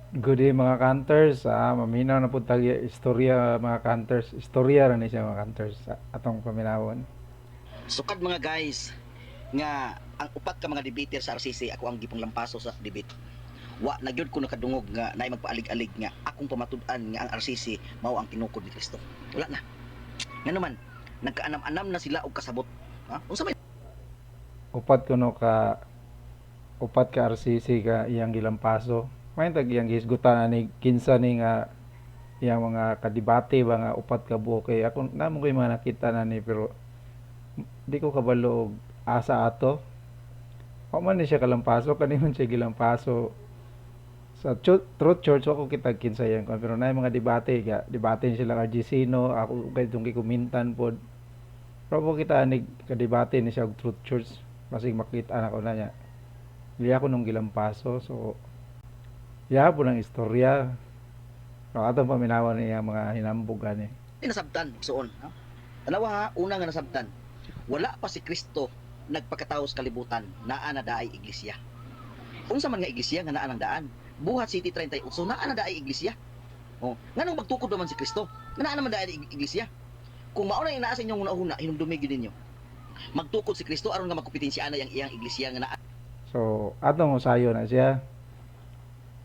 Good day mga kanters. Maminaw na po tagi istorya mga kanters. Istorya ra ni siya mga kanters atong paminawon. Sukad mga guys nga ang upat ka mga debater sa RCC ako ang gipong lampaso sa debate. Wa nagyud ko nakadungog nga naay magpaalig-alig nga akong pamatud-an nga ang RCC mao ang tinukod ni Kristo. Wala na. Ngano man nagkaanam-anam na sila og kasabot. Ha? Unsa may Upat kuno ka upat ka RCC ka iyang gilampaso. May tag iyang gisgutan ni kinsa ni nga iyang mga kadibate ba nga upat ka buok kay ako namo koy mga nakita na ni pero di ko kabalo og asa ato. Wa man ni siya kalampaso kaniman siya gilampaso sa Truth Church ako kita kinsa yan pero na mga debate sila ka Gisino ako kay tong gikumintan pod pero po kita ni kadebate ni siya og Truth Church basig makita na ko na niya dili ako nung gilampaso so ya po ng istorya so atong paminawan niya mga hinambog ani nasabtan suon, ha? Dalawa ha, una nga nasabtan. Wala pa si Kristo nagpakatawo sa kalibutan, naa na daay iglesia. Unsa man nga iglesia nga naa nang daan? Buhat City 38 naa na daay iglesia. Oh, nganong magtukod naman si Kristo? Nga naa naman daay iglesia. Kung mao na yung naa sa inyong una-una, hinumdumi gyud ninyo. Magtukod si Kristo aron nga magkompetensya na yang iyang iglesia nga naa. so atong usayo na siya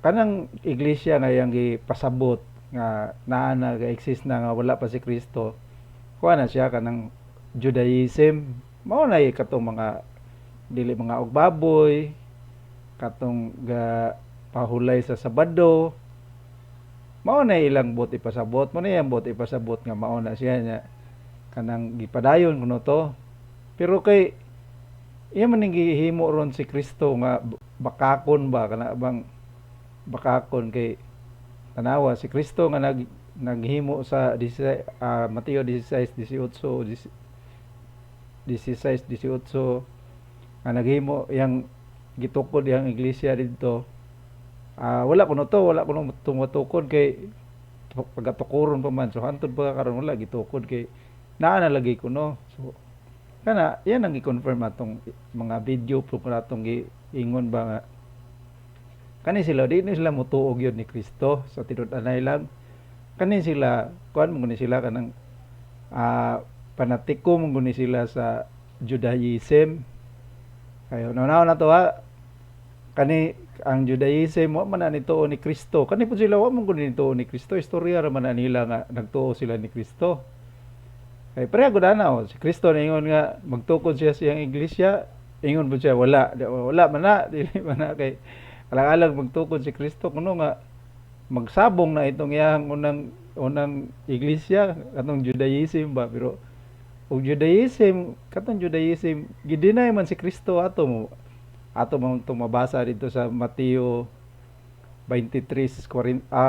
kanang iglesia nga yang gipasabot nga naa na ga-exist na nga wala pa si Kristo kuha na siya kanang Judaism mao na katong mga dili mga og baboy katong ga pahulay sa Sabado mao na ilang bot ipasabot mo na yang bot ipasabot nga mao na siya nya kanang gipadayon kuno to pero kay iya man ning gihimo ron si Kristo nga bakakon ba kana bang bakakon kay tanawa si Kristo nga naghimo sa Mateo 16:18 16:18 nga naghimo yang gitukod yang iglesia didto wala kuno to wala kuno tumutukod kay pagatukuron pa man so hantod pa karon wala gitukod kay naa na lagi kuno so kana yan ang i-confirm atong mga video po atong giingon ba nga kani sila di ni sila mutuog yun ni Kristo sa tinud-anay lang kani sila kuan mo ni sila kanang panatiko mo ni sila sa Judaism kayo naunaw na to ha kani ang Judaism wa man ni tuo ni Kristo kani pud sila wa man gud ni tuo ni Kristo istorya ra man nila nga nagtuo sila ni Kristo kay pareha gud ana si Kristo ningon nga magtukod siya sa iyang iglesia ingon po siya wala man na dili man na kay alang-alang magtukod si Kristo kuno nga magsabong na itong iyang unang iglesia katong Judaism ba pero og Judaism katong Judaism gidinay man si Kristo ato mo mabasa dito sa Mateo 21:43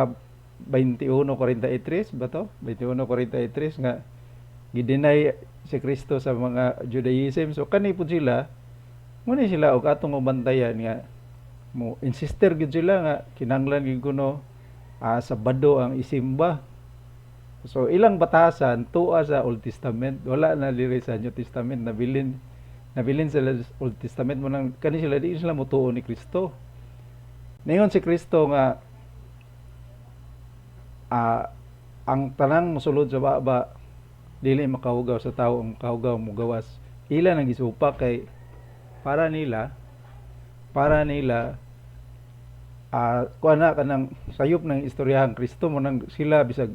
ba to 21:43 nga gidinay si Kristo sa mga Judaism so kani pud sila muna sila og atong bantayan nga mo insister gid sila nga kinahanglan gid kuno Sabado ang isimba so ilang batasan tuwa sa Old Testament wala na diri sa New Testament nabilin sila sa Old Testament mo nang kani sila di sila motuo ni Kristo ningon si Kristo nga ang tanang mosulod sa baba dili makahugaw sa tawo ang kahugaw mo gawas ila nang gisupak kay para nila kuha na kanang sayop ng istoryahan Kristo mo nang sila bisag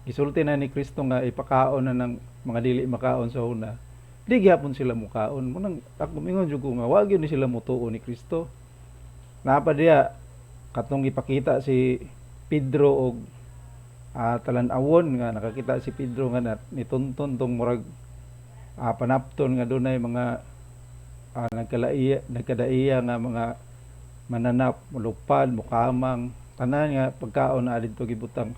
gisulti na ni Kristo nga ipakaon na ng mga dili makaon sa una di gyapon sila mukaon mo nang ako mingon jud ko nga wa gyud ni sila mutuo ni Kristo napa diya katong ipakita si Pedro og talan-awon nga nakakita si Pedro nga nitunton tong murag panapton nga dunay mga nagkadaiya nga mga mananap mulupad mukamang tanan nga pagkaon na adto gibutang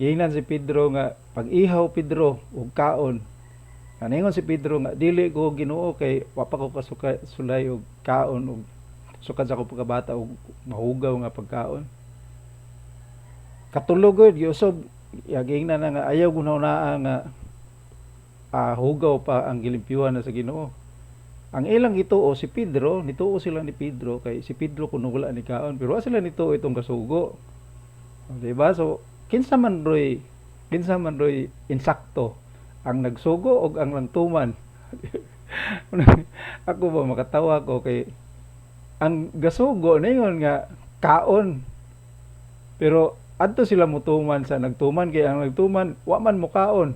giingnan si Pedro nga pag-ihaw Pedro og kaon kaningon si Pedro nga dili ko Ginoo kay wa pa ko sulay og kaon og sukad sa ko pagkabata og mahugaw nga pagkaon katulog gud giusob giingnan na nga ayaw gunaw naa nga hugaw pa ang gilimpyuhan na sa Ginoo Ang ilang gituo si Pedro, nituo sila ni Pedro kay si Pedro kuno wala ni kaon, pero wa sila nituo itong kasugo. Di ba? So kinsa man roy insakto ang nagsugo og ang nagtuman. Ako ba makatawa ko kay ang gasugo ningon nga kaon, pero adto sila mutuman sa nagtuman kay ang nagtuman wa man mo kaon.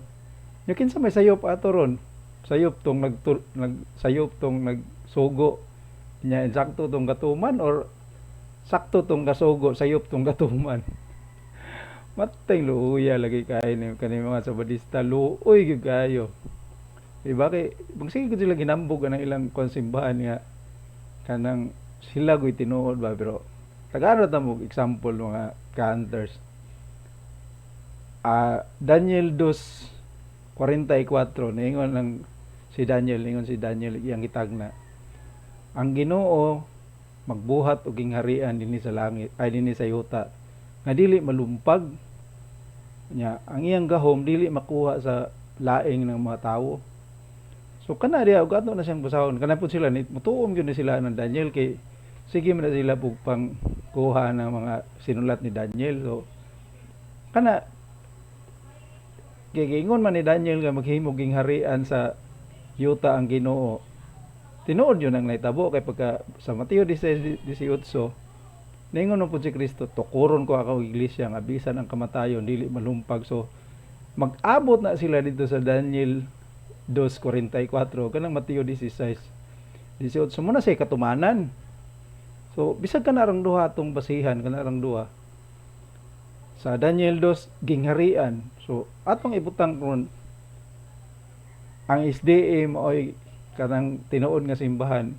Nya kinsa may sayop ato ron? Sayop tong nagsugo. Nya insakto tong gatuman or sakto tong gasugo sayop tong gatuman. Matay luuya lagi kay ni kani mga sabadista luoy gyud kayo. Diba kay sige gud sila ginambog ang ilang konsimbahan nga kanang sila go'y tinuod ba, pero tagano ta mo example mga ka-hunters. Daniel 2:44 ningon si Daniel iyang gitagna. Ang Ginoo magbuhat og gingharian dinhi sa langit ay dinhi sa yuta nga dili malumpag nya ang iyang gahom dili makuha sa laing ng mga tawo. So kana diha og ato na siyang basahon, kana pud sila mutuom gyud ni sila ng Daniel kay sige man na sila pang kuha ng mga sinulat ni Daniel. So kana gigingon man ni Daniel nga maghimog ging harian sa yuta ang Ginoo. Tinuod yun ang naitabo kay pagka sa Mateo 16:18 ningon no pud si Kristo, tukuron ko ako iglesia nga bisan ang kamatayon dili malumpag. So mag-abot na sila dito sa Daniel 2:44 kanang Mateo 16:18 mo na say katumanan. So bisag kana rang duha tong basihan kana rang duha sa Daniel 2 gingharian. So atong ibutang ron ang SDA maoy kanang tinuod nga simbahan,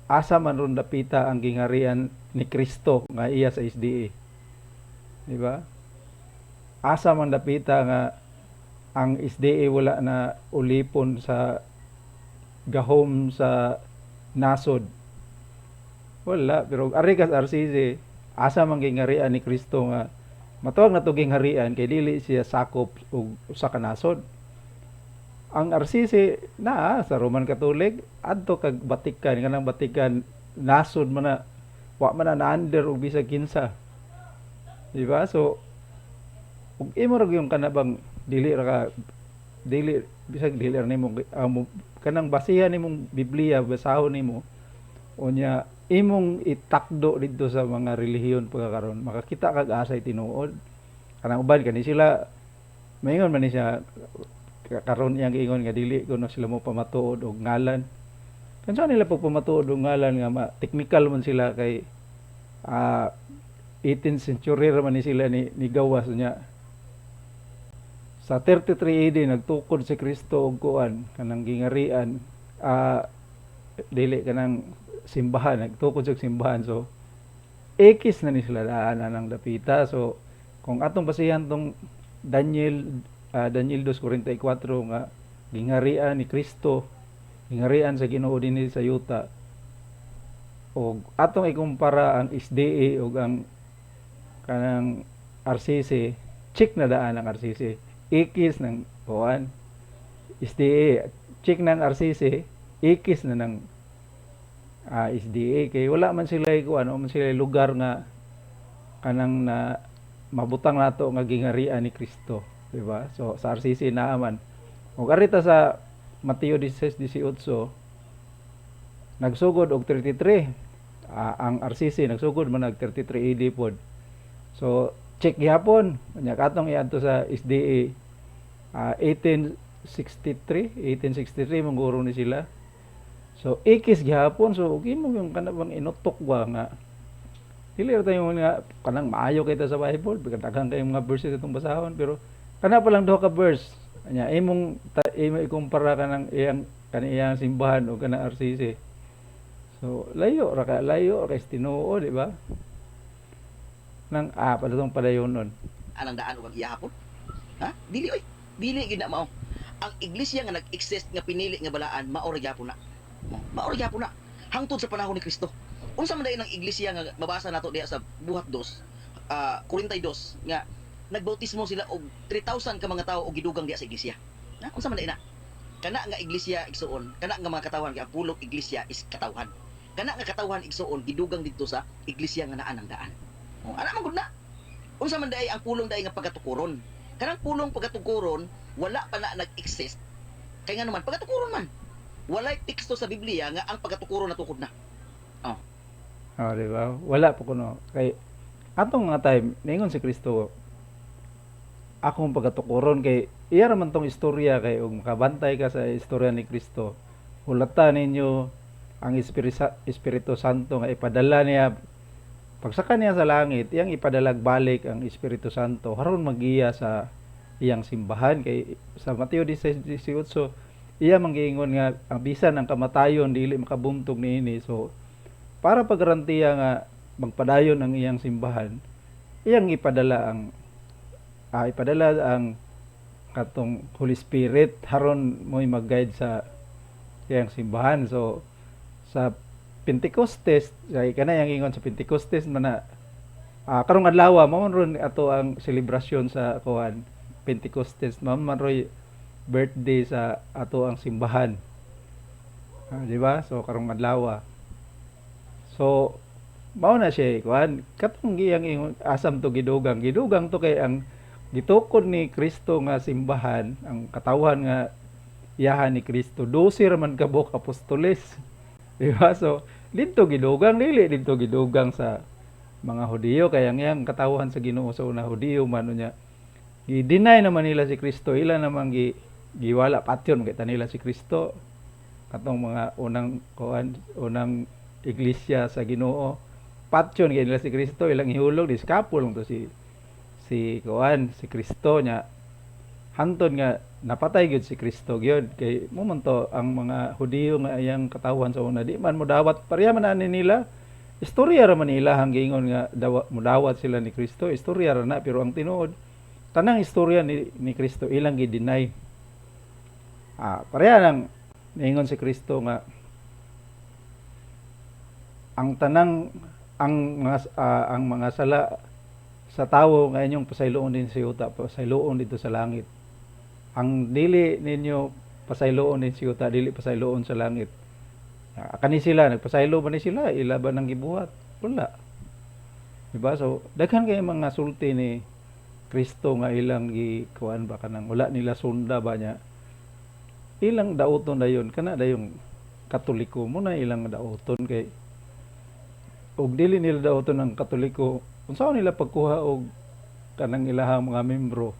asa man ron dapita ang gingharian ni Kristo nga iya sa SDA, di ba? Asa man dapita nga ang SDA wala na ulipon sa gahom sa nasod, wala. Pero ari kas RCC, asa man gingharian ni Kristo nga matuwag na to gingharian kay dili siya sakop og usa ka nasod. Ang RCC na sa Roman Catholic adto kag Vatican, kanang Vatican nasod man na, wa man na under og bisag kinsa, di ba? So ug imo ra yung kanabang dili bisag dili ra nimo kanang basihan nimong Biblia basahon nimo unya imong itakdo dito sa mga relihiyon pagkakaron, makakita kag asay tinuod. Kanang uban kani sila maingon man ni siya karon iyang giingon nga dili kuno sila mo pamatuod og ngalan. Kansa nila pagpamatuod og ngalan nga technical man sila kay 18th century ra man ni sila ni gawas niya. Sa 33 AD nagtukod si Kristo og kuan kanang gingarian, dili kanang simbahan, nagtukod sa simbahan. So ekis na ni sila daanan ng dapita. So kung atong basihan tong Daniel 2:44 nga gingarian ni Kristo, gingarian sa Ginoo dinhi sa yuta, og atong ikumpara ang SDA ug ang kanang RCC, check na daan ang RCC, ikis ng kuan SDA, check ng RCC, ikis na ng SDA kay wala man sila kuan, man sila lugar nga kanang na mabutang nato nga gingarian ni Kristo, di ba? So sa RCC naa man. Ug arita sa Mateo 16:18 nagsugod og 33, ang RCC nagsugod man nag 33 AD pod. So check gihapon nya katong iadto sa SDA 1863 mangguro ni sila. So ikis gihapon. So imo yung kanang inutok ba nga dili ra tayo nga kanang maayo kita sa Bible, daghang kay mga verses itong basahon, pero kana pa lang duha ka verse nya imo ikumpara kanang iyang simbahan o kanang RCC. So layo ra kay Tinuod, di ba? Nang padatong padayonon Anang daan ug iyahapon. Ha? Dili oy. Dili gid na mao. Ang iglesia nga nag-exist nga pinili nga balaan mao ra gyapon na. Mao ra gyapon na hangtod sa panahon ni Kristo. Unsa man dayon ang iglesia nga mabasa nato diha sa Buhat 2, 42 nga nagbautismo sila og 3,000 ka mga tawo og gidugang diha sa iglesia. Ha? Unsa man dayon na? kana nga iglesia igsuon, kana nga mga katawhan kay ang pulong iglesia is katawhan. Kana nga katawhan igsuon gidugang didto sa iglesia nga naa ng daan. O ana man gud na. Unsa man day ang pulong day nga pagatukuron. Kanang pulong pagatukuron wala pa na nag-exist. Kay nga naman pagatukuron man. Walay teksto sa Biblia nga ang pagatukuron natukod na. Oh. Oh, di ba? Wala po kuno. Kay atong nga time, ningon si Kristo, akong pagatukuron kay iya raman tong istorya kay ug makabantay ka sa istorya ni Kristo. Hulatan ninyo ang Espiritu Santo nga ipadala niya pagsaka niya sa langit, iyang ipadalag balik ang Espiritu Santo haron magiya sa iyang simbahan kay sa Mateo 16:18 iya manggiingon nga ang bisan ang kamatayon dili makabumtog niini. So para paggarantiya nga magpadayon ang iyang simbahan, iyang ipadala ang katong Holy Spirit haron mo'y mag-guide sa iyang simbahan. So sa Pentecostes, kay kana yang ingon sa Pentecostes man na karong adlaw mao ron ato ang selebrasyon sa kuan Pentecostes, mao man roy birthday sa ato ang simbahan. Di ba? So karong adlaw. So mao na siya kuan katong giyang ingon asam to gidugang to kay ang gitukod ni Kristo nga simbahan, ang katawhan nga iyahan ni Kristo 12 ra man ka buok apostoles. Di ba? So dito gidugang dili dito gidugang sa mga Hudiyo kay ang iyang katawhan sa Ginoo sa una Hudiyo man unya gi-deny naman nila si Kristo, ila namang giwala patyon kita nila si Kristo katong mga unang iglesia sa Ginoo patyon kay nila si Kristo, ilang ihulog diskapol to si Kristo nya hantod nga napatay gyud si Kristo gyud kay mo man to ang mga Hudiyo nga iyang katawhan sa una di man modawat pareha man ani nila istorya ra man nila hanggingon nga modawat sila ni Kristo, istorya ra na pero ang tinuod tanang istorya ni Kristo ilang gi-deny. Pareha nang niingon si Kristo nga ang mga sala sa tawo nga inyong pasayloon din sa yuta, pasayloon dito sa langit. Ang dili ninyo pasayloon din sa yuta, dili pasayloon sa langit. Kani sila nagpasaylo ba ni sila? Ila ba nang gibuhat? Wala. Diba? So daghan kay mga sulti ni Kristo nga ilang gikuan ba kanang wala nila sunda ba niya. Ilang daoton dayon kana dayong Katoliko mo na ilang daoton kay og dili nila daoton ng Katoliko unsa nila pagkuha og kanang ilahang mga membro.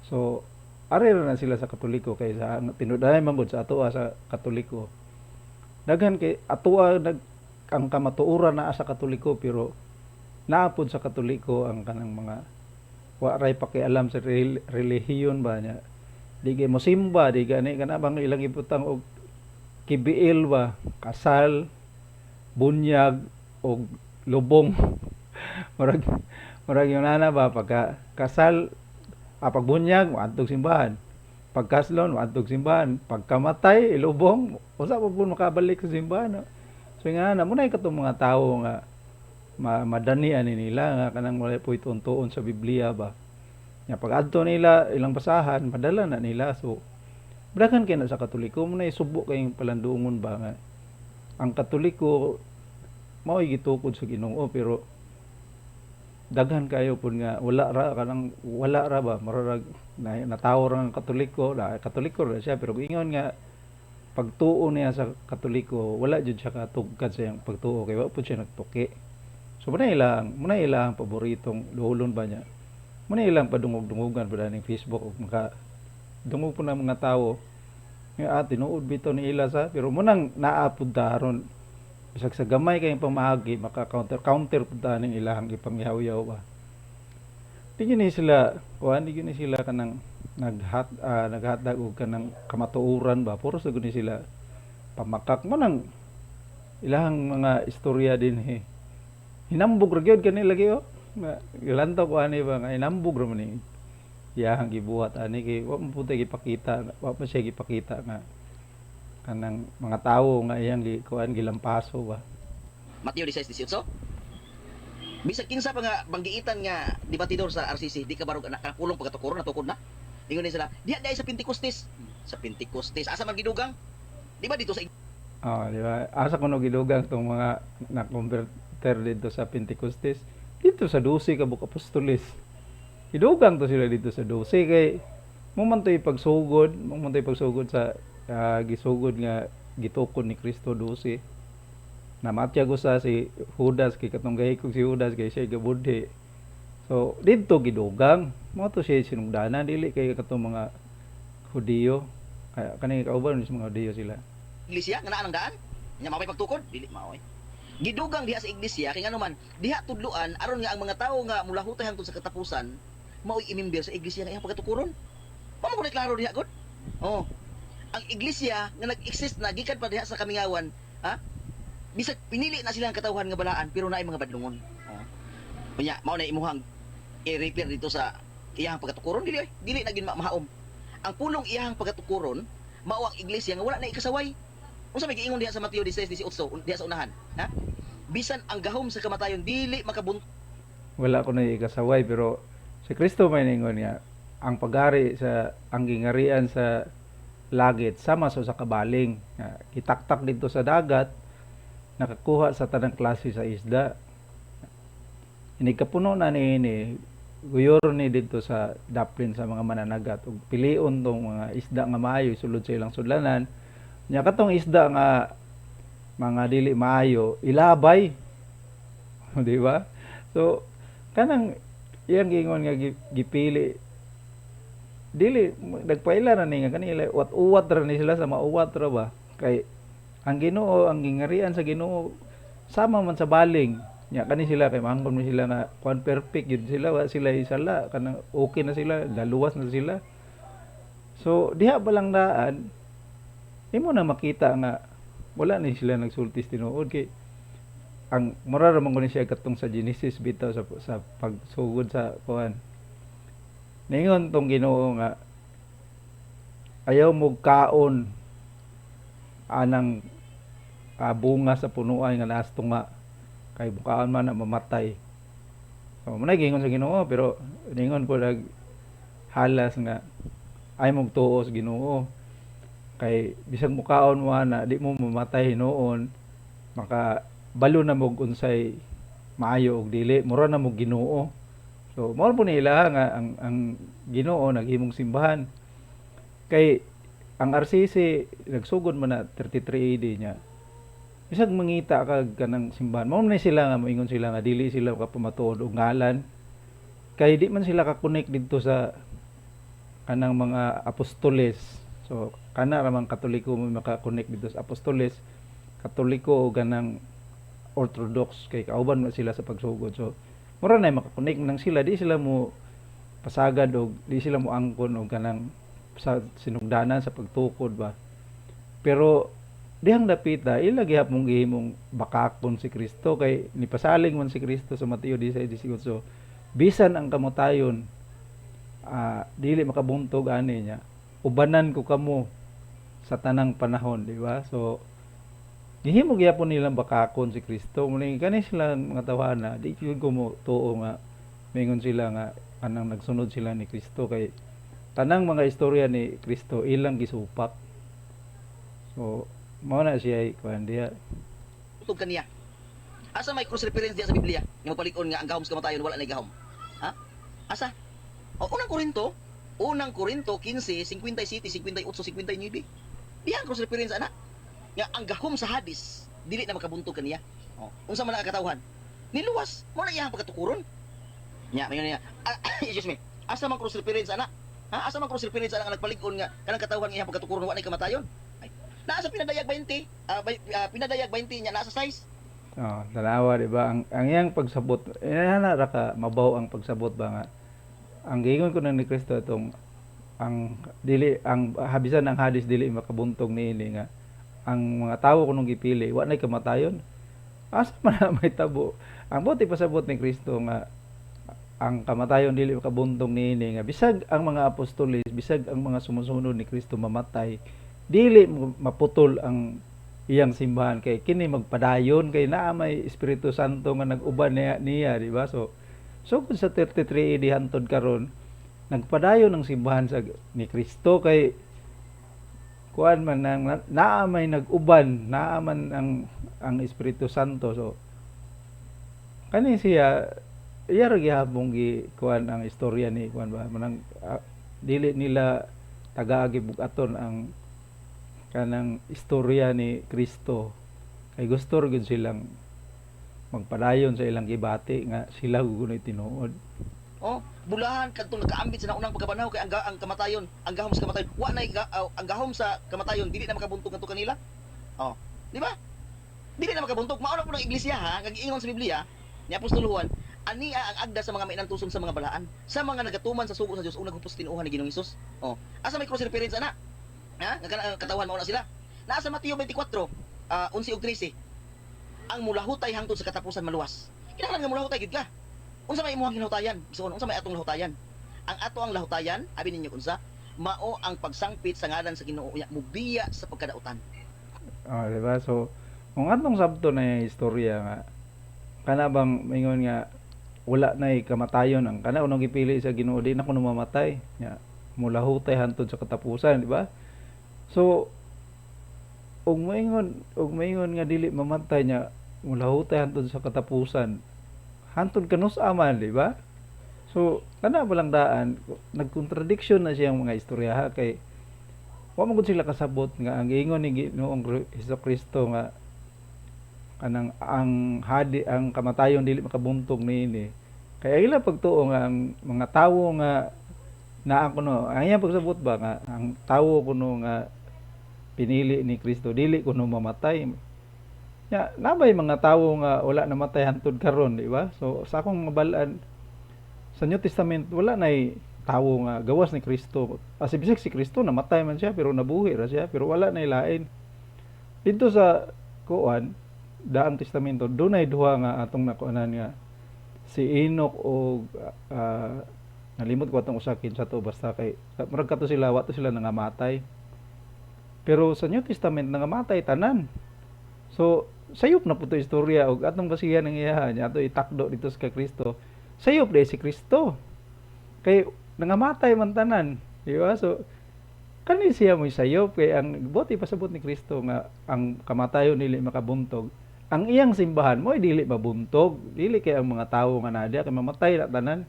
So are na sila sa Katoliko kay sa tinuday man gud sa atoa sa Katoliko. Daghan kay atoa ang kamatuoran naa sa Katoliko pero naapod sa Katoliko ang kanang mga waray pakialam sa relihiyon ba niya. Di kay mo simba, di gani kana bang ilang ibutang og kibiil ba, kasal, bunyag og lubong. Murag yung nana ba pagka kasal pagbunyag maadtog simbahan. Pagkaslon maadtog simbahan, pagkamatay ilubong, usa pa pud makabalik sa simbahan. No? So nga na munay katong mga tawo nga madani ani nila nga kanang wala po ituntuon sa Biblia ba. Nya pag adto nila ilang basahan, madala na nila. So daghan kay na sa Katoliko mo na isubo kay palandungon ba nga ang Katoliko mao gitukod sa Ginoo pero daghan kayo pud nga wala ra ba mararag natawo ra ang Katoliko ra siya pero ingon nga pagtuo niya sa Katoliko wala jud siya katugkad sa iyang pagtuo kay wa pud siya nagtuki. So muna ilang paboritong luholon ba niya. Muna ilang padungog-dungogan pa ning Facebook ug maka dungog po na mga tawo nga tinuod bitaw ni ila sa pero munang naapod daron bisag sa gamay kay pamahagi maka counter pud ning ilang ipangyaw-yaw ba. Di ni sila kanang naghatag og kanang kamatuoran ba puro sa guni sila pamakak mo nang ilahang mga istorya din hinambog ra gyud kani lagi ilantaw ko ani ba nga hinambog ra man ni iyang gibuhat ani kay wa man pud siya gipakita nga kanang mga tawo nga iyang gilampaso ba. Mateo 16:18. Bisag kinsa pa nga banggiitan nga debatidor sa RCC di ka barog anak pulong pagkatukuron natukod na. Ingon ni sila, diha sa Pentecostes. sa Pentecostes. Asa man gidugang? Di ba dito sa Oh, di ba? Asa kuno gidugang tong mga na-converter dito sa Pentecostes. Dito sa 12 ka Buk Apostoles. Gidugang to sila dito sa 12 kay mo man to'y pagsugod sa gisugod nga gitukod ni Kristo 12. Namatya ko sa si Judas kay katong gahikog si Judas kay siya gabudhi. So dito gidugang mo to siya sinugdanan dili kay katong mga Hudiyo. Kaya kani kauban sa mga Hudiyo sila. iglesia nga naa nang daan? Nya mapay pagtukod? Dili maoy. Gidugang diha sa iglesia kay ngano man diha tudloan aron nga ang mga tawo nga mulahutay hangtod sa katapusan maoy imembir sa iglesia nga iyang pagatukuron. Mao mo klaro diha gud. Oh. Ang iglesia nga nag-exist na gikan pa diha sa kamingawan, ha? Bisag pinili na sila ang katawhan nga balaan pero naay mga badlungon. Oh. Kunya mao na imuhang i-repair dito sa iyang pagatukuron dili na gid mahaom. Ang pulong iyang pagatukuron mao ang iglesia nga wala na ikasaway. Unsa may giingon diha sa Mateo 16:18 diha sa unahan, ha? Bisan ang gahom sa kamatayon dili makabuntog Wala ko na ikasaway pero si Kristo may ningon nga ang pagari sa ang gingarian sa langit sama sa kabaling. Kitaktak dito sa dagat nakakuha sa tanang klase sa isda. Ini kapuno na ni guyoron ni dito sa daplin sa mga mananagat ug pilion tong mga isda nga maayo sulod sa ilang sudlanan. Nya katong isda nga mga dili maayo ilabay. Di ba? So kanang iyang gingon nga gipili dili nagpaila na ni nga kanila uwat ra ni sila sa mauwat ra ba kay ang Ginoo ang gingarian sa Ginoo sama man sa baling nya kani sila kay mangkon mo sila nga kuan perfect yun sila wa sila isala kanang okay na sila daluwas na sila so diha pa lang daan imo na makita nga wala ni sila nagsultis tinuod kay ang mura ra man ko ni siya katong sa Genesis bitaw sa pagsugod sa kuan ningon tong Ginoo nga ayaw mo kaon anang bunga sa punuan nga naas tunga kay bukaan man na mamatay. So manay gingon sa Ginoo pero ningon ko nag halas nga ay mong tuo sa Ginoo kay bisag mukaon mo na di mo mamatay noon maka balo na mo unsay maayo og dili mura na mo Ginoo. So mao po nila nga ang Ginoo naghimong simbahan kay ang RCC nagsugod man na 33 AD niya bisag mangita kag kanang simbahan mao na sila nga moingon sila nga dili sila makapamatuod og ngalan kay di man sila ka-connect dito sa kanang mga apostoles so kana ra man Katoliko mo maka-connect dito sa apostoles Katoliko o ganang Orthodox kay kauban man sila sa pagsugod so mura na maka-connect nang sila di sila mo pasagad og di sila mo angkon og kanang sa sinugdanan sa pagtukod ba pero dihang dapita ila gihap mong gihimong bakakon si Kristo kay nipasaling man si Kristo sa Mateo 16:18 so bisan ang kamatayon dili makabuntog ani niya ubanan ko kamo sa tanang panahon di ba so gihimo gyapon nilang bakakon si Kristo muni kani sila mga tawhana di gyud ko mo tuo nga mingon sila nga anang nagsunod sila ni Kristo kay tanang mga istorya ni Kristo ilang gisupak so mao na siya kuan diha tug kaniya. Asa may cross reference diha sa Biblia nga mapalig-on nga ang gahom sa kamatayon wala nay gahom. Ha? Asa? O unang Korinto 15, 57, 58, 59. Diha ang cross reference ana. Nga ang gahom sa Hades dili na makabuntog kaniya. O unsa man ang katawhan? Niluwas mo na iyang pagkatukuron. Nya mayon niya. Excuse me. Asa man cross reference ana? Ha? Asa man cross reference ana nga nagpalig-on nga kanang katawhan nga iyang pagkatukuron wala nay kamatayon? Ay. Nasa pinadayag 20, pinadayag 20 nya nasa size. oh tanawa di ba ang iyang pagsabot ana ra ka mabaw ang pagsabot ba nga ang giingon ko na ni Kristo itong ang dili ang habisan ng Hades dili makabuntog niini nga ang mga tawo kunong gipili wa nay kamatayon asa man na may tabo ang buti pasabot ni Kristo nga ang kamatayon dili makabuntog niini nga bisag ang mga apostoles bisag ang mga sumusunod ni Kristo mamatay dili maputol ang iyang simbahan kay kini magpadayon kay naa may Espiritu Santo nga nag-uban niya di ba so kung sa 33 AD hantod karon nagpadayon ang simbahan sa ni Kristo kay kuan man nang naa may nag-uban, naa man ang Espiritu Santo. So kani siya iya ra gihapon gi kuan ang istorya ni kuan ba manang dili nila taga gibugaton ang kanang istorya ni Kristo. Kay gusto ra gyud silang magpadayon sa ilang gibati nga sila gugunoy tinuod. Oh, bulahan kadtong nakaambit sa naunang pagkabanaw kay ang kamatayon, ang gahom sa kamatayon, wa na ang gahom sa kamatayon dili na makabuntog ngadto kanila. Oh, di ba? Dili na makabuntog. Mao na po ng iglesia ha, kag ingon sa Biblia ni Apostol Juan, ania ang agda sa mga mainantuson sa mga balaan, sa mga nagatuman sa sugo sa Dios ug nagpus tinuhan ni Ginoong Hesus. Oh, asa may cross reference ana? Ha? Nga katawan mao na sila. Naa sa Mateo 24, 11 ug 13. Ang mulahutay hangtod sa katapusan maluwas. Kinahanglan nga mulahutay gid ka. Unsa may imuhang hinahutayan? Bison, unsa may atong lahutayan? Ang ato ang lahutayan, abi ninyo unsa? Mao ang pagsangpit sa ngalan sa Ginoo unya mubiya sa pagkadautan. Di ba? So kung atong sabto na yung istorya nga kana bang mingon nga wala nay kamatayon ang kana unang gipili sa Ginoo di na kuno mamatay nya mula hutay hantod sa katapusan, di ba? So ug maingon nga dili mamatay nya mula hutay hantod sa katapusan hantod kanus aman, di ba? So kana balang daan nagkontradiction na siyang mga istorya kay wa man gud sila kasabot nga ang ingon ni Ginoong Hesukristo nga kanang ang kamatayon dili makabuntog niini. Kaya ila pagtuo nga ang mga tawo nga naa kuno ang iyang pagsabot ba nga ang tawo kuno nga pinili ni Kristo dili kuno mamatay. Ya, nabay mga tawo nga wala namatay hantod karon, di ba? So sa akong mabalaan sa New Testament wala nay tawo nga gawas ni Kristo. As bisig si Kristo namatay man siya pero nabuhi ra siya pero wala nay lain. Dito sa kuan daang testamento dunay duha nga atong nakuanan nga si Enoch o nalimot ko atong usakin sa to basta kay murag kato sila wa to sila nangamatay. Pero sa New Testament nangamatay tanan. So sayop na po ito istorya og atong basihan ng iyahan niya ato itakdo dito sa Kristo. Sayop di si Kristo. Kay nangamatay man tanan, di ba? So kani siya mo'y sayop kay ang buti pasabot ni Kristo nga ang kamatayon dili makabuntog. Ang iyang simbahan mo'y dili mabuntog, dili kay ang mga tawo nga nadya kay mamatay na tanan.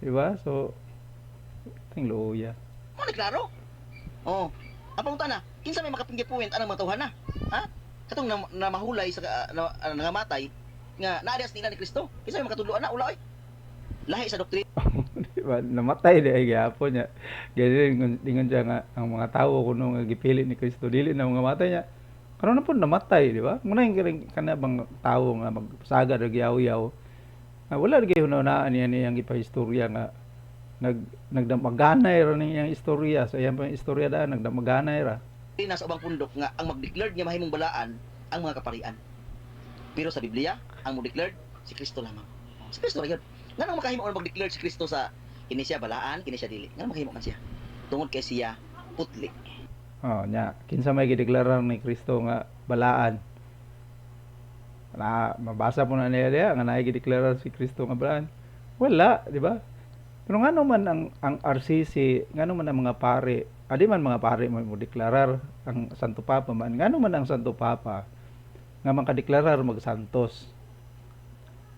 Di ba? So tingluya. Mo ni klaro. Oh, apang tana, kinsa may makapinggit point anang mga tawhana? Ha? Katong na mahulay sa nangamatay nga naadias nila ni Kristo. Kinsa may makatudloan na ula oy. Lahi sa doktrina. Diba? Namatay di ay gyapon niya. Ganyan dingon siya nga ang mga tawo kuno nga gipili ni Kristo dili na mga matay niya. Karon na po namatay, di ba? Muna yung kana bang tawo nga magsagad og yaw-yaw. Wala gyud hunahunaan niya niyang gipahistorya nga nagdamaganay ra niyang istorya. So yan pa yung istorya daan nagdamaganay ra. Nasa ubang pundok nga ang mag-declared nga mahimong balaan ang mga kaparian. Pero sa Biblia, ang mo-declared si Kristo lamang. Si Kristo ra gyud. Nganong makahimo ang mag-declare si Kristo sa kini siya balaan, kini siya dili. Nganong makahimo man siya? Tungod kay siya putli. Nya kinsa may gideklara ni Kristo nga balaan. Na mabasa po na niya diya nga naay gideklara si Kristo nga balaan. Wala, di ba? Pero ngano man ang RCC, ngano man ang mga pare, adi man mga pare mo deklarar ang Santo Papa man. Ngano man ang Santo Papa nga makadeklarar magsantos.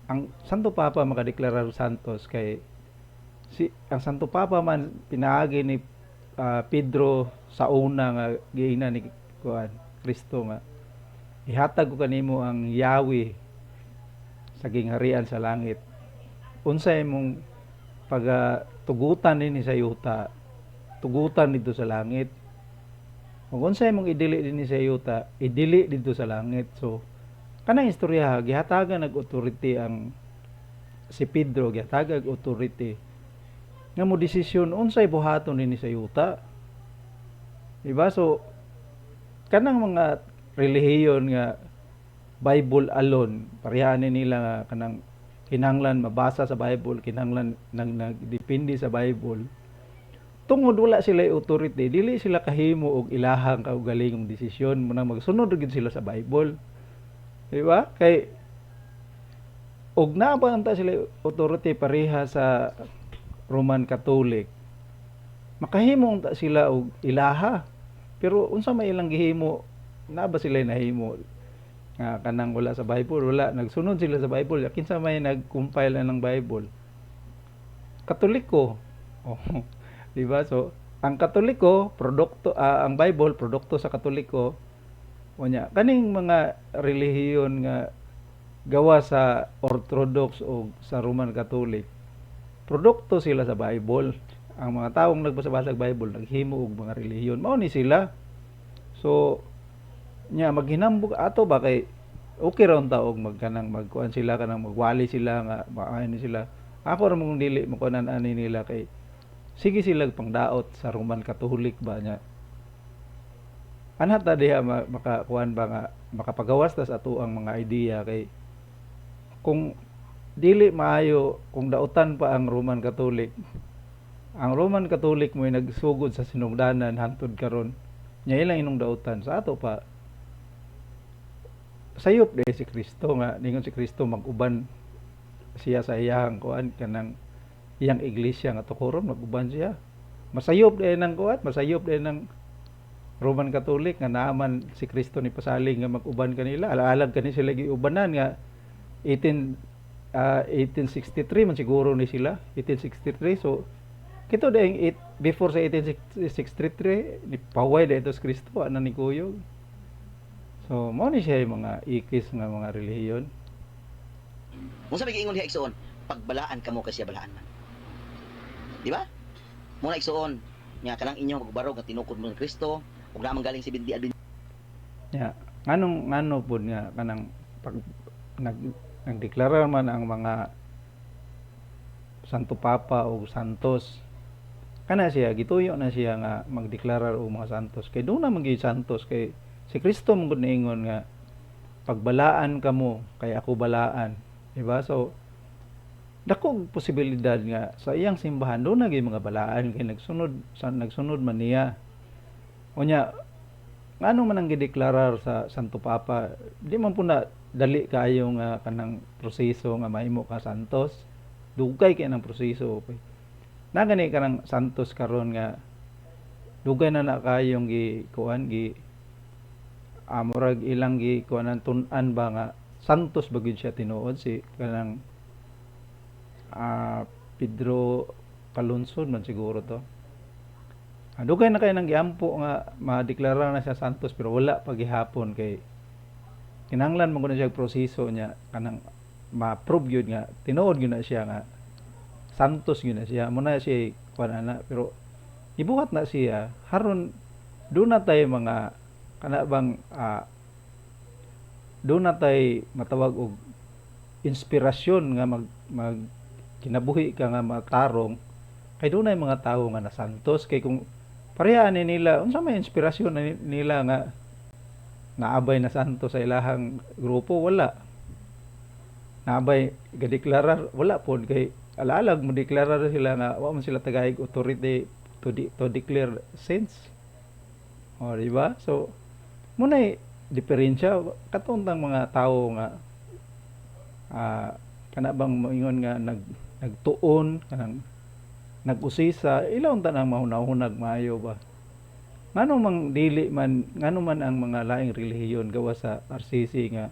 Ang Santo Papa makadeklarar santos kay ang Santo Papa man pinaagi ni Pedro sa una nga giina ni kuan Kristo nga ihatag ko kanimo ang Yahweh sa gingharian sa langit. Unsay mong tugutan dinhi sa yuta, tugutan dito sa langit. Kung unsay mong idili dinhi sa yuta, idili dito sa langit. So kanang istorya gihatagan nag-authority ang si Pedro, gihatagan authority nga mo desisyon unsay buhaton dinhi sa yuta. Diba? So kanang mga relihiyon nga Bible alone, parehaan nila nga kanang kinahanglan mabasa sa Bible, kinahanglan nagdepende sa Bible. Tungod wala sila authority, dili sila kahimo og ilahang kaugalingong desisyon munang magsunod gid sila sa Bible. Diba? Kay og naabanta sila authority pareha sa Roman Catholic. Makahimo ta sila og ilaha. Pero unsa may ilang gihimo, na ba sila nahimo nga kanang wala sa Bible, wala, nagsunod sila sa Bible, kinsa may nag-compile ng Bible, Katoliko. Oh, di ba? So ang Katoliko produkto, ang Bible produkto sa Katoliko. Unya kaning mga relihiyon nga gawa sa Orthodox o sa Roman Catholic, produkto sila sa Bible. Ang mga taong nagbasa-basa sa Bible naghimo og mga relihiyon, mao ni sila. So nya maghinambog ato ba kay okay ra unta og magkanang magkuan sila kanang magwali sila nga maayo ni sila. Ako ra mong dili mo kunan ani nila kay sige sila pangdaot sa Roman Catholic ba nya. Ana ta diha makakuan ba nga makapagawas ta sa ato ang mga idea kay kung dili maayo kung dautan pa ang Roman Catholic. Ang Roman Catholic mo nagsugod sa sinugdanan hangtod karon. Nya ilang inong dautan sa ato pa sayop de si Kristo nga ningon si Kristo mag-uban siya sa iyang kuan kanang iyang iglesia nga tukuron mag-uban siya. Masayop de nang kuan, masayop de nang Roman Catholic nga naaman si Kristo ni pasaling nga mag-uban kanila. Alaalag kani sila giubanan nga 1863 man siguro ni sila, 1863. So kito dahil before sa 1863 ni paway dito si Kristo ana ni kuyog. So mao ni siya yung mga ikis nga mga relihiyon. Unsa may giingon diha igsoon? Pagbalaan kamo kasi siya balaan man. Di ba? Muna igsoon nga kanang inyong magbarog nga tinukod mo ng Kristo ug naman galing si Bindi Albin. Ya, ngano pud nga kanang pag nagdeklara man ang mga Santo Papa o santos. Kana siya gituyo na siya nga magdeklara og mga santos. Kay do na magi santos kay si Kristo mong niingon nga pagbalaan kamo kay ako balaan. Diba? So dakong posibilidad nga sa iyang simbahan do na mga balaan kay nagsunod man niya. Unya ngano man ang gideklarar sa Santo Papa, di man po na dali kaayo nga kanang proseso nga mahimo ka santos. Dugay kay nang proseso. Nagani kanang santos karon nga dugay na kayong gikuan murag ilang gikuanan tun-an ba nga santos ba gyud siya tinuod si kanang Pedro Calungsod man siguro to. Dugay na kay nang giampo nga madeklara na siya santos pero wala pa gihapon kay kinahanglan man gud siya proseso niya kanang ma-prove gyud nga tinuod gyud na siya nga santos gyud na siya. Muna siya kuan ana pero ibuhat na siya haron do na tay mga kana bang do na tay matawag og inspirasyon nga mag kinabuhi ka nga matarong kay dunay mga tawo nga na santos kay kung pareha ni nila unsa may inspirasyon nila nga naabay na santos sa ilahang grupo wala naabay gadeklarar wala pod kay alaalag mo deklarar sila nga wa man sila tagaig authority to declare saints. O di ba? So munay diferensya katuntang mga tawo nga kana bang moingon nga nagtuon kanang nag-usisa ilaw tanang mahunahunag maayo ba ngano man dili man ngano man ang mga laing relihiyon gawa sa RCC nga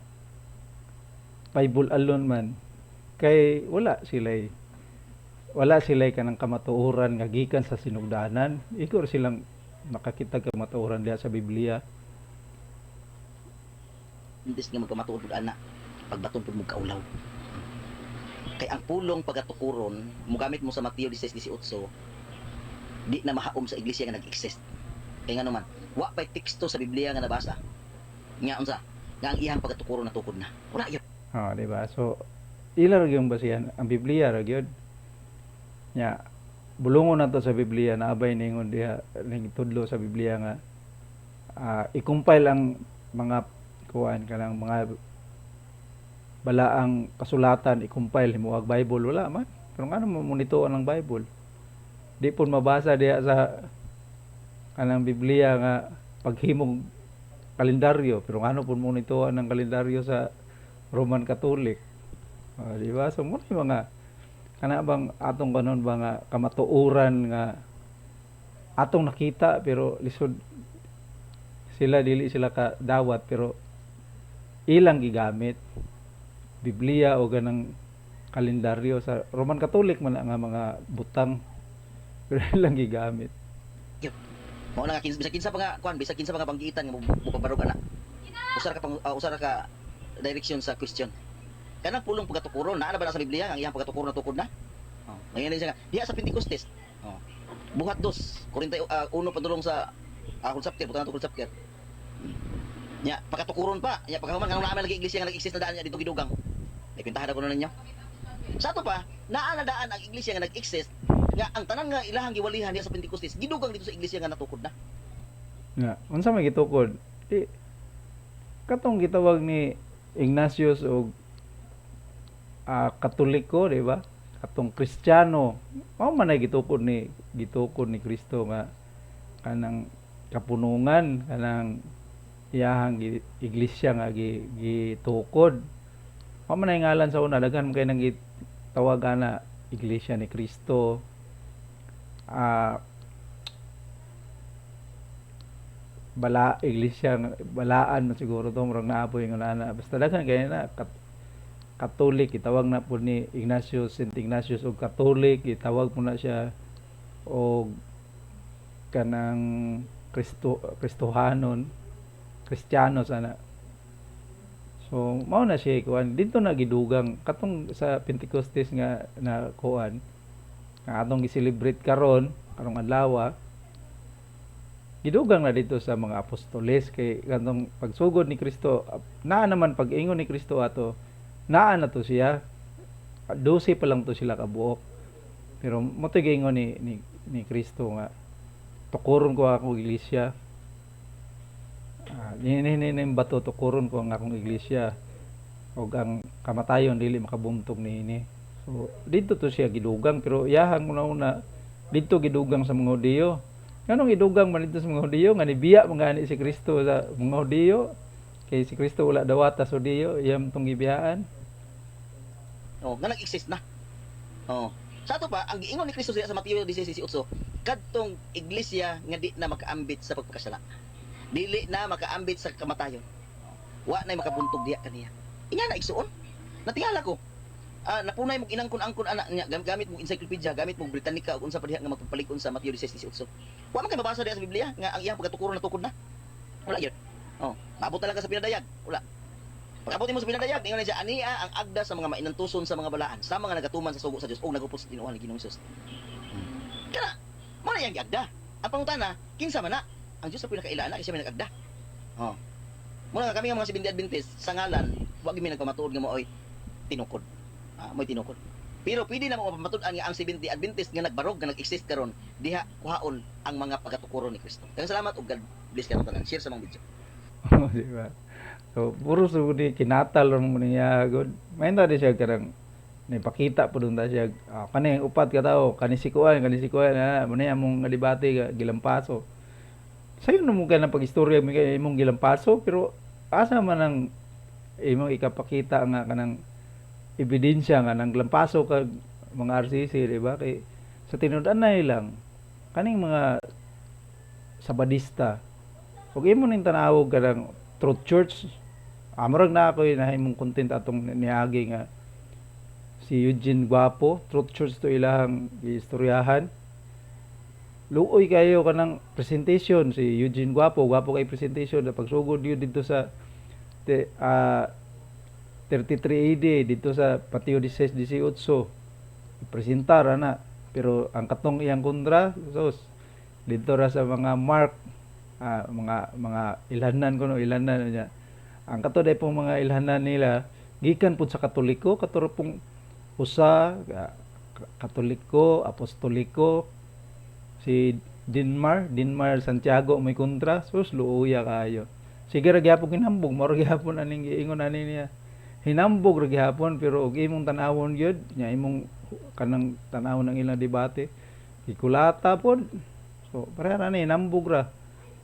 Bible alone man kay wala sila kanang kamatuoran nga gikan sa sinugdanan igor silang makakita kamatuoran diha sa Biblia. Indis nga magkamatuod pud ana pagbaton pud mo kaulaw. Kay ang pulong pagatukuron mogamit mo sa Mateo 16:18 di na mahaom sa iglesia nga nag-exist. Kay ngano man wa pay teksto sa Biblia nga nabasa nga unsa nga ang iyang pagatukuron natukod na wala yun. Di ba? So ila ra gyud basihan ang Biblia ra gyud nya bulungon nato sa Biblia na abay ningon diha ning tudlo sa Biblia nga i-compile ang mga kuan kanang mga balaang kasulatan i-compile himuag Bible wala man pero ngano mo monitoan ang Bible di pun mabasa diha sa kanang Biblia nga paghimong kalendaryo pero ngano pun monitoan ang kalendaryo sa Roman Catholic. Di ba? So mo mga kana bang atong kanon ba nga kamatuoran nga atong nakita pero lisod Sila dili sila ka dawat pero ilang gigamit Biblia o ganang kalendaryo sa Roman Catholic man nga mga butang pero ilang gigamit. Mao na nga bisag kinsa pa nga kuan, bisag kinsa pa nga banggitan nga mupabarog ana. Usara ka direction sa question. Kanang pulong pagkatukuron naa na ba na sa Biblia ang iyang pagkatukuron na tukod na? Oh, ngayon siya nga diha sa Pentecostes. Oh. Buhat 2, 1 padulong sa konsepto putang tukod chapter. Nya pagkatukuron pa, nya pagkahuman kanang naman lagi iglesia nga nag-exist na daan nya dito gidugang. Ay pintahan ko na ninyo. Sa ato pa, naa na daan ang iglesia nga nag-exist nga ang tanan nga ilahang giwalihan diha sa Pentecostes gidugang dito sa iglesia nga natukod na. Nga, unsa may gitukod? Di katong gitawag ni Ignatius og Katoliko, di ba? Katong Kristiyano, mao man ay gitukod ni Kristo nga kanang kapunungan kanang iyahang iglesia nga gitukod. Mao man ay ngalan sa una daghan kay nang gitawag ana iglesia ni Kristo. Iglesia balaan na siguro to murag naapoy nga ana basta daghan kay na Catholic itawag na po ni Ignatius, Saint Ignatius og Catholic, itawag po na siya og kanang Kristohanon, Kristiyano sana. So mao na siya kuan dito na gidugang katong sa Pentecostes nga na kuan nga atong gi-celebrate karong adlaw gidugang na dito sa mga apostoles kay kanong pagsugod ni Kristo naa naman pag-ingon ni Kristo ato naa na to siya 12 pa lang to sila kabuok pero mo to gingon ni Kristo nga tukuron ko akong iglesia ninin bato tukuron ko ang akong iglesia og ang kamatayon dili makabumtog niini so dito to siya gidugang pero iyahang una dito gidugang sa mga Hudiyo nganong gidugang man dito sa mga Hudiyo nga nibiya man gani si Kristo sa mga Hudiyo kay si Kristo wala dawata sa Hudiyo iyam tong gibiyaan. Oh, nga nag-exist na. Oh. Sa ato pa, ang giingon ni Kristo sa Mateo 16:18, kadtong iglesia nga di na makaambit sa pagpakasala. Dili na makaambit sa kamatayon. Wa na makabuntog diha kaniya. Inya na igsuon. Natingala ko. Napunay mo inangkon-angkon ana nya gamit mo encyclopedia, gamit mo Britannica ug unsa pa diha nga magpapalig-on sa Mateo 16:18. Wa man kay mabasa diha sa Biblia nga ang iyang pagkatukuron na tukod na. Wala gyud. Oh, maabot talaga sa pinadayag. Wala. Pag-abot mo sa pinadayag, ingon siya ania ang agda sa mga mainantuson sa mga balaan, sa mga nagatuman sa sugo sa Dios o nagupos sa tinuan ni Ginoong Hesus. Kana, mo na yang agda. Ang pangutana, kinsa man na? Ang Dios sa pinakailana kasi may nagagda. Oh. Muna nga kami nga mga Seventh-day Adventist sa ngalan, wa gyud mi nagpamatuod nga moy tinukod. Moy tinukod. Pero pwede na mo mapamatud-an nga ang Seventh-day Adventist nga nagbarog nga nag-exist karon diha kuhaon ang mga pagkatukuron ni Kristo. Kaya salamat ug God bless kayo tanan. Share sa mga video. Di ba? So puro sugod ni kinatal mo niya god. Mainta di siya karang nipakita po doon ta siya kani upat ka tao kanisikuan na mo niya among debate gilampaso. Sayo na mo kanang pag-istorya mi kay imong gilampaso pero asa man ang imong ikapakita nga kanang ebidensya nga nang lampaso kag mga RCC di ba kay sa tinud-anay lang kaning mga sabadista ug imo ning tanawog kanang Truth Church murag na ako nahimong content atong niagi nga si Eugene Guapo Truth Church to ilahang istoryahan luoy kayo kanang presentation si Eugene Guapo kay presentation na pagsugod yun dito sa 33 AD dito sa Mateo 16:18 presentar ana pero ang katong iyang kontra sus dito ra sa mga Mark mga ilhanan kuno ilhanan niya ang kato day pong mga ilhanan nila gikan pud sa Katoliko katuro pong usa Katoliko apostoliko si Dinmar Santiago may kontra sus luuya kayo sige ra gyapon hinambog mao ra gyapon aning giingon ani niya hinambog ra gyapon pero og imong tan-awon gyud nya imong kanang tan-awon ng ilang debate gikulata pod so pareha ra ni hinambog ra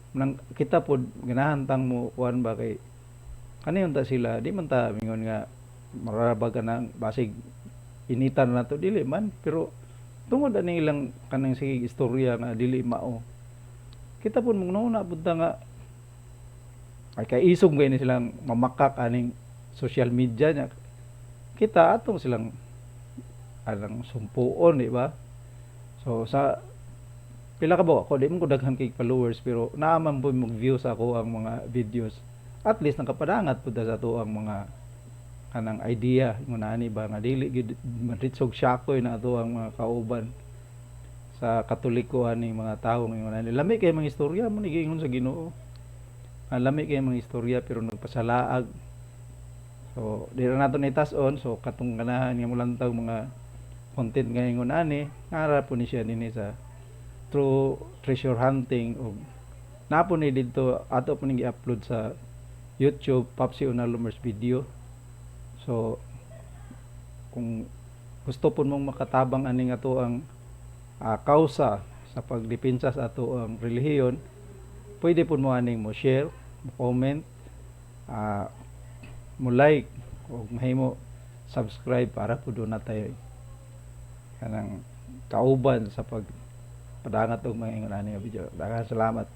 nang kita pod ginahantang mo kuan ba kay kaniyon ta sila di man ta mingon nga marabag ka nang basig initan na to dili man pero tungod ani ilang kanang sige istorya nga dili mao kita pod muna pud ta nga kay isog gani silang mamakak aning social media nya. Kita atong silang alang sumpuon, di ba? So sa pila ka ba ako, di man ko daghan kay followers pero naaman po mag-view sa ako ang mga videos. At least nakapadangat pud sa ato ang mga kanang idea mo nani ba nga dili gid madritsog syakoy na ato ang mga kauban sa katolikohan ni mga tawo ngayon nani. Lami kay mga istorya mo ni giingon sa Ginoo. Lami kay mga istorya pero nagpasalaag. So di ra nato ni tas-on, so katong ganahan nga mulantaw mga content ngayon ani ngara po ni siya dinhi sa through treasure hunting o napo ni dito ato po ning i-upload sa YouTube Papsi Unalumers video. So kung gusto po mong makatabang aning ato ang kausa sa pagdepensa sa ato ang relihiyon, pwede po mo aning mo share, mo comment, mo like o mahimo subscribe para po doon na tayo kanang kauban sa pag padangat og mga ingon ani nga video. Daghang salamat.